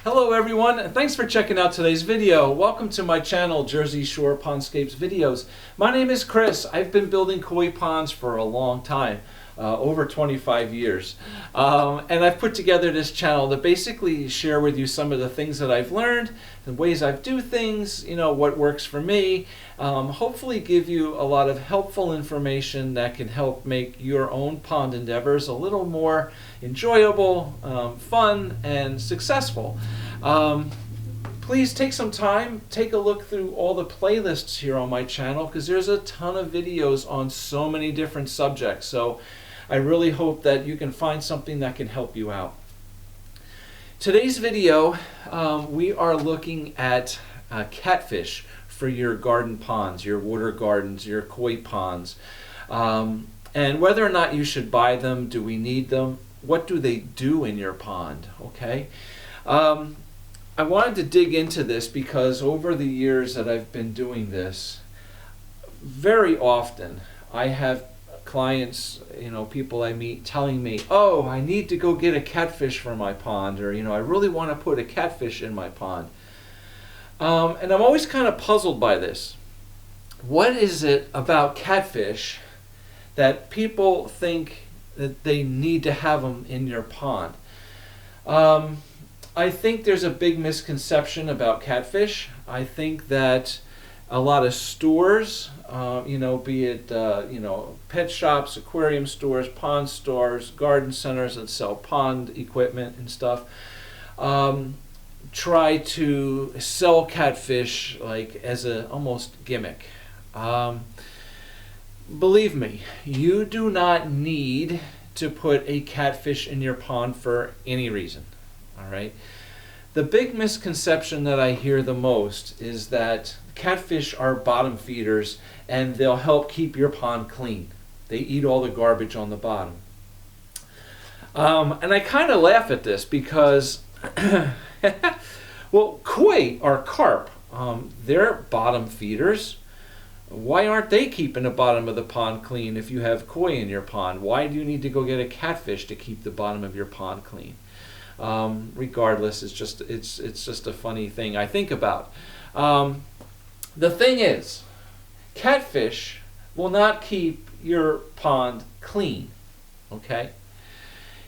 Hello everyone, and thanks for checking out today's video. Welcome to my channel, Jersey Shore Pondscapes Videos. My name is Chris. I've been building koi ponds for a long time, over 25 years. And I've put together this channel to basically share with you some of the things that I've learned, the ways I do things, what works for me. Hopefully give you a lot of helpful information that can help make your own pond endeavors a little more enjoyable, fun, and successful. Please take some time, take a look through all the playlists here on my channel because there's a ton of videos on so many different subjects. So I really hope that you can find something that can help you out. Today's video, we are looking at catfish for your garden ponds, your water gardens, your koi ponds, and whether or not you should buy them. Do we need them? What do they do in your pond? Okay. I wanted to dig into this because over the years that I've been doing this, very often I have clients, people I meet telling me, oh, I need to go get a catfish for my pond, or I really want to put a catfish in my pond. And I'm always kind of puzzled by this. What is it about catfish that people think that they need to have them in your pond? I think there's a big misconception about catfish. I think that a lot of stores, be it pet shops, aquarium stores, pond stores, garden centers that sell pond equipment and stuff, try to sell catfish like as a almost gimmick. Believe me, you do not need to put a catfish in your pond for any reason. All right. The big misconception that I hear the most is that catfish are bottom feeders and they'll help keep your pond clean. They eat all the garbage on the bottom. And I kind of laugh at this because, well, koi or carp, they're bottom feeders. Why aren't they keeping the bottom of the pond clean if you have koi in your pond? Why do you need to go get a catfish to keep the bottom of your pond clean? Regardless, it's just a funny thing I think about. The thing is, catfish will not keep your pond clean. Okay?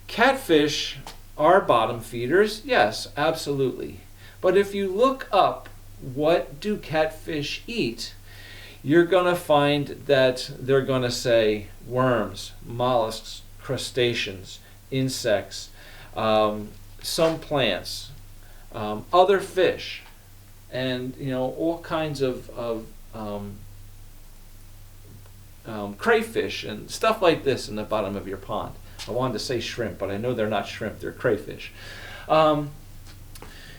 Catfish are bottom feeders, yes, absolutely. But if you look up what do catfish eat, you're going to find that they're going to say worms, mollusks, crustaceans, insects, some plants, other fish, and all kinds of crayfish and stuff like this in the bottom of your pond. I wanted to say shrimp, but I know they're not shrimp, they're crayfish.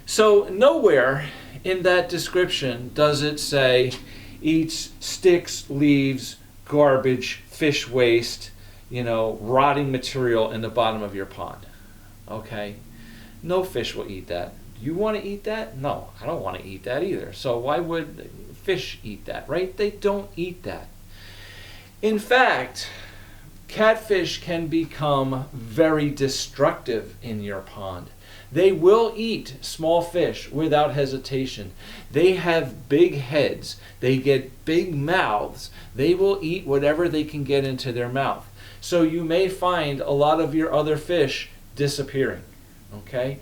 So nowhere in that description does it say eats sticks, leaves, garbage, fish waste, rotting material in the bottom of your pond. Okay? No fish will eat that. You want to eat that? No, I don't want to eat that either. So why would fish eat that, right? They don't eat that. In fact, catfish can become very destructive in your pond. They will eat small fish without hesitation. They have big heads. They get big mouths. They will eat whatever they can get into their mouth. So you may find a lot of your other fish disappearing. Okay?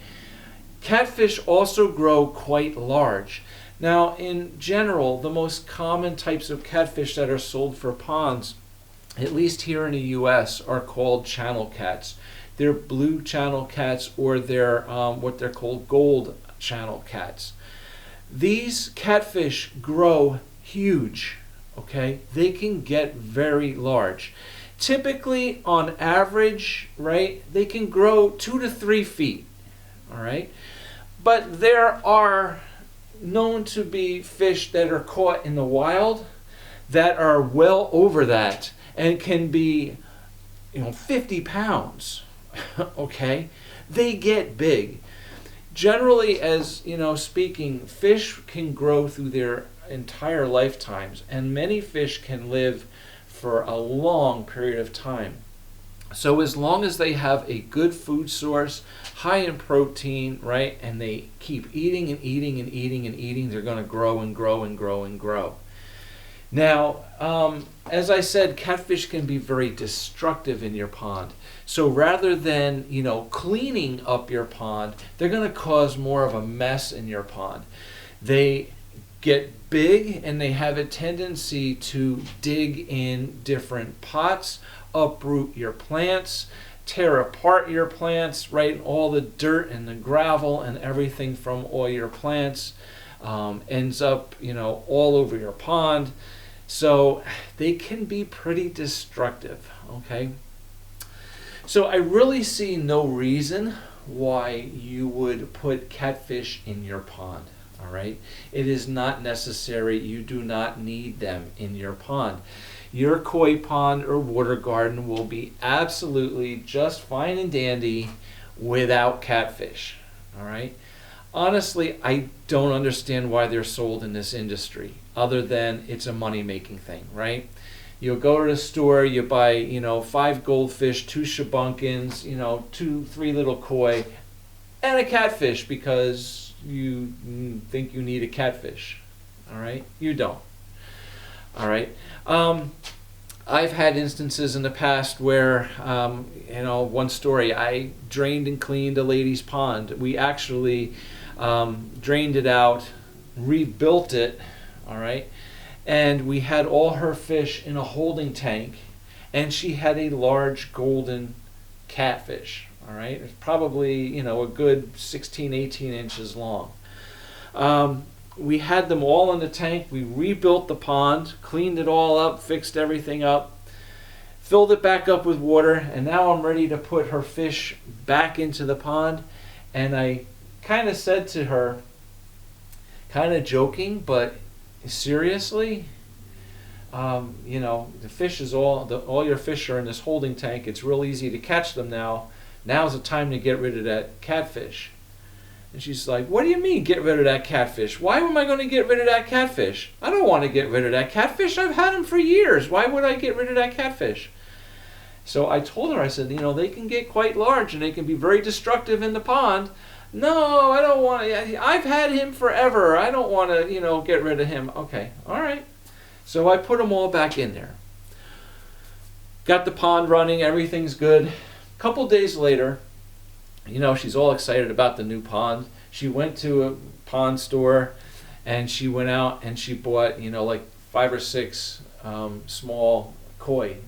Catfish also grow quite large. Now, in general, the most common types of catfish that are sold for ponds, at least here in the U.S., are called channel cats. They're blue channel cats, or they're what they're called gold channel cats. These catfish grow huge. Okay? They can get very large. Typically, on average, right, they can grow 2 to 3 feet, all right? But there are known to be fish that are caught in the wild that are well over that and can be, 50 pounds, okay? They get big. Generally, as speaking, fish can grow through their entire lifetimes, and many fish can live for a long period of time. So as long as they have a good food source, high in protein, right? And they keep eating and eating and eating and eating, they're going to grow and grow and grow and grow. Now, as I said, catfish can be very destructive in your pond. So rather than, cleaning up your pond, they're going to cause more of a mess in your pond. They get big and they have a tendency to dig in different pots, uproot your plants, tear apart your plants, right? All the dirt and the gravel and everything from all your plants ends up, all over your pond. So they can be pretty destructive, okay? So I really see no reason why you would put catfish in your pond, all right? It is not necessary. You do not need them in your pond. Your koi pond or water garden will be absolutely just fine and dandy without catfish, all right? Honestly, I don't understand why they're sold in this industry, other than it's a money-making thing, right? You'll go to the store, you buy, 5 goldfish, 2 shabunkins, 2-3 little koi, and a catfish because you think you need a catfish, all right? You don't, all right? I've had instances in the past where, one story, I drained and cleaned a lady's pond. We actually drained it out, rebuilt it, all right? And we had all her fish in a holding tank, and she had a large golden catfish, all right? It's probably, a good 16, 18 inches long. We had them all in the tank. We rebuilt the pond, cleaned it all up, fixed everything up, filled it back up with water, and now I'm ready to put her fish back into the pond. And I kind of said to her, kind of joking, but seriously, the fish is all your fish are in this holding tank. It's real easy to catch them now. Now's the time to get rid of that catfish. And she's like, what do you mean get rid of that catfish? Why am I going to get rid of that catfish? I don't want to get rid of that catfish. I've had him for years. Why would I get rid of that catfish? So I told her, I said, they can get quite large and they can be very destructive in the pond. No, I don't want to. I've had him forever. I don't want to, get rid of him. Okay, all right. So I put them all back in there. Got the pond running. Everything's good. A couple days later, she's all excited about the new pond. She went to a pond store and she went out and she bought, like 5 or 6 small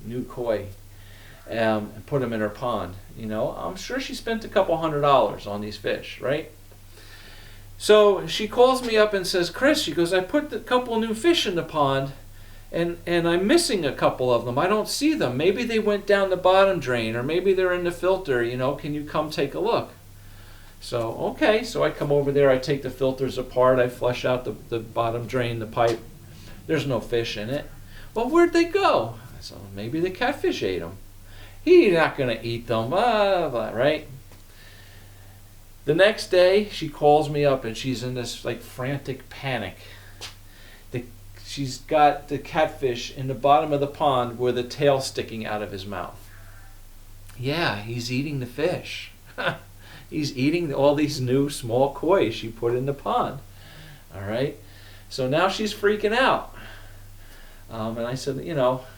new koi, and put them in her pond. I'm sure she spent a couple $100 on these fish, right? So she calls me up and says, Chris, she goes, I put a couple new fish in the pond and I'm missing a couple of them. I don't see them. Maybe they went down the bottom drain or maybe they're in the filter. Can you come take a look? So, okay. So I come over there. I take the filters apart. I flush out the bottom drain, the pipe. There's no fish in it. Well, where'd they go? I said, maybe the catfish ate them. He's not going to eat them, blah, blah, right? The next day, she calls me up and she's in this frantic panic. She's got the catfish in the bottom of the pond with the tail sticking out of his mouth. Yeah, he's eating the fish. He's eating all these new small koi she put in the pond. All right? So now she's freaking out. And I said,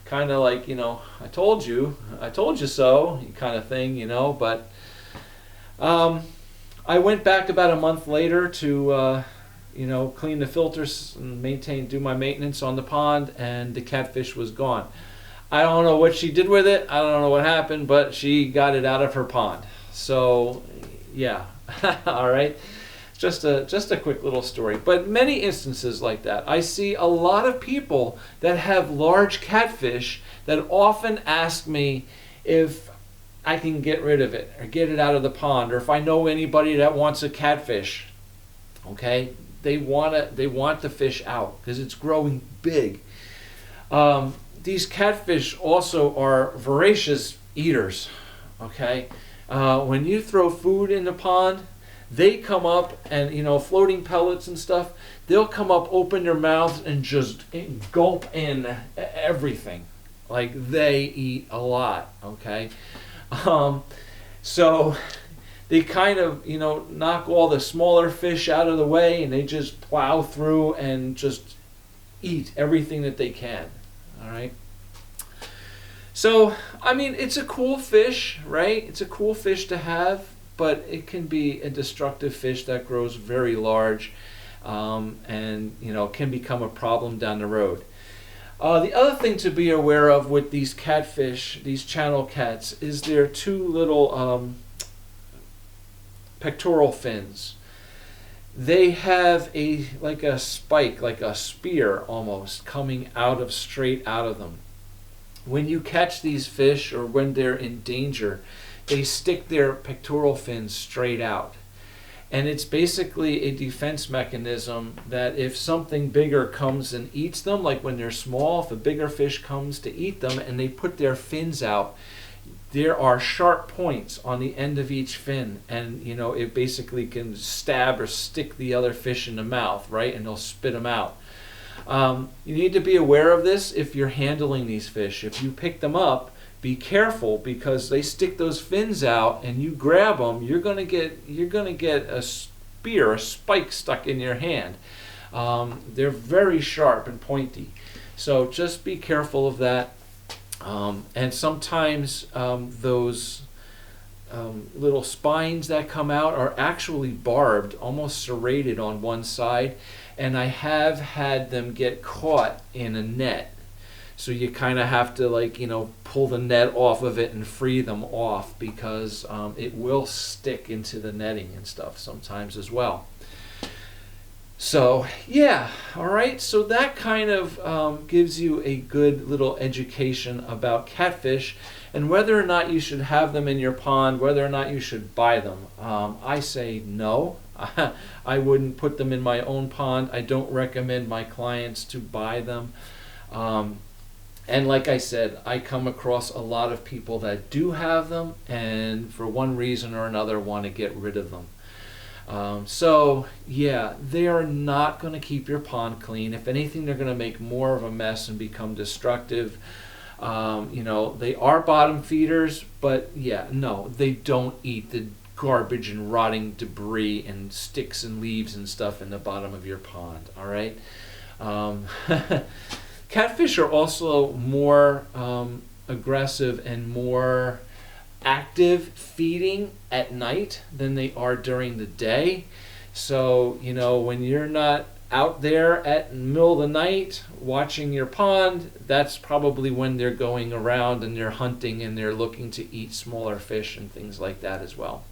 kind of like, I told you so, kind of thing, but I went back about a month later to, clean the filters and do my maintenance on the pond, and the catfish was gone. I don't know what she did with it. I don't know what happened, but she got it out of her pond. So, yeah, all right. Just a quick little story, but many instances like that. I see a lot of people that have large catfish that often ask me if I can get rid of it or get it out of the pond, or if I know anybody that wants a catfish. Okay, they want the fish out because it's growing big. These catfish also are voracious eaters. Okay, when you throw food in the pond, they come up and, floating pellets and stuff, they'll come up, open their mouths, and just gulp in everything. Like, they eat a lot, okay? So they kind of, knock all the smaller fish out of the way, and they just plow through and just eat everything that they can. All right. So, I mean, it's a cool fish, right? It's a cool fish to have, but it can be a destructive fish that grows very large, and can become a problem down the road. The other thing to be aware of with these catfish, these channel cats, is their two little pectoral fins. They have like a spike, like a spear almost, coming straight out of them. When you catch these fish, or when they're in danger, they stick their pectoral fins straight out. And it's basically a defense mechanism that if something bigger comes and eats them, like when they're small, if a bigger fish comes to eat them and they put their fins out, there are sharp points on the end of each fin, and it basically can stab or stick the other fish in the mouth, right? And they'll spit them out. You need to be aware of this if you're handling these fish. If you pick them up, be careful, because they stick those fins out and you grab them, you're gonna get a spear, a spike stuck in your hand. They're very sharp and pointy, so just be careful of that. And sometimes those little spines that come out are actually barbed, almost serrated on one side, and I have had them get caught in a net. So you kind of have to pull the net off of it and free them off, because it will stick into the netting and stuff sometimes as well. So yeah, all right, so that kind of gives you a good little education about catfish and whether or not you should have them in your pond, whether or not you should buy them. I say no. I wouldn't put them in my own pond. I don't recommend my clients to buy them. And like I said, I come across a lot of people that do have them and for one reason or another want to get rid of them. So yeah, they are not going to keep your pond clean. If anything, they're going to make more of a mess and become destructive. They are bottom feeders, but yeah, no, they don't eat the garbage and rotting debris and sticks and leaves and stuff in the bottom of your pond. All right. Catfish are also more aggressive and more active feeding at night than they are during the day. So, when you're not out there at the middle of the night watching your pond, that's probably when they're going around and they're hunting and they're looking to eat smaller fish and things like that as well.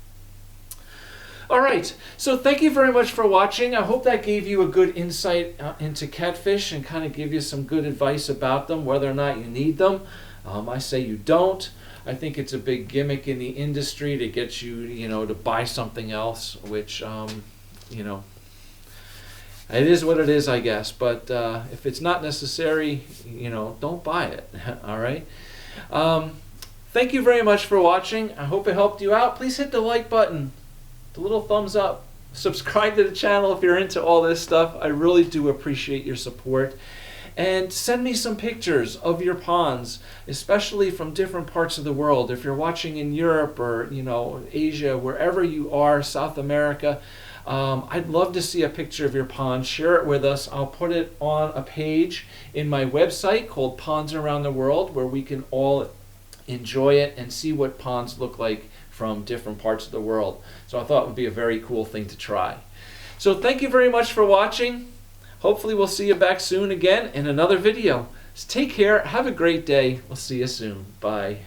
All right, so thank you very much for watching. I hope that gave you a good insight into catfish and kind of give you some good advice about them, whether or not you need them. I say you don't. I think it's a big gimmick in the industry to get you, to buy something else, which, it is what it is, I guess. But if it's not necessary, don't buy it. All right. Thank you very much for watching. I hope it helped you out. Please hit the like button, the little thumbs up. Subscribe to the channel if you're into all this stuff. I really do appreciate your support. And send me some pictures of your ponds, especially from different parts of the world. If you're watching in Europe or Asia, wherever you are, South America, I'd love to see a picture of your pond. Share it with us. I'll put it on a page in my website called Ponds Around the World, where we can all enjoy it and see what ponds look like from different parts of the world. So I thought it would be a very cool thing to try. So thank you very much for watching. Hopefully we'll see you back soon again in another video. So take care. Have a great day. We'll see you soon. Bye.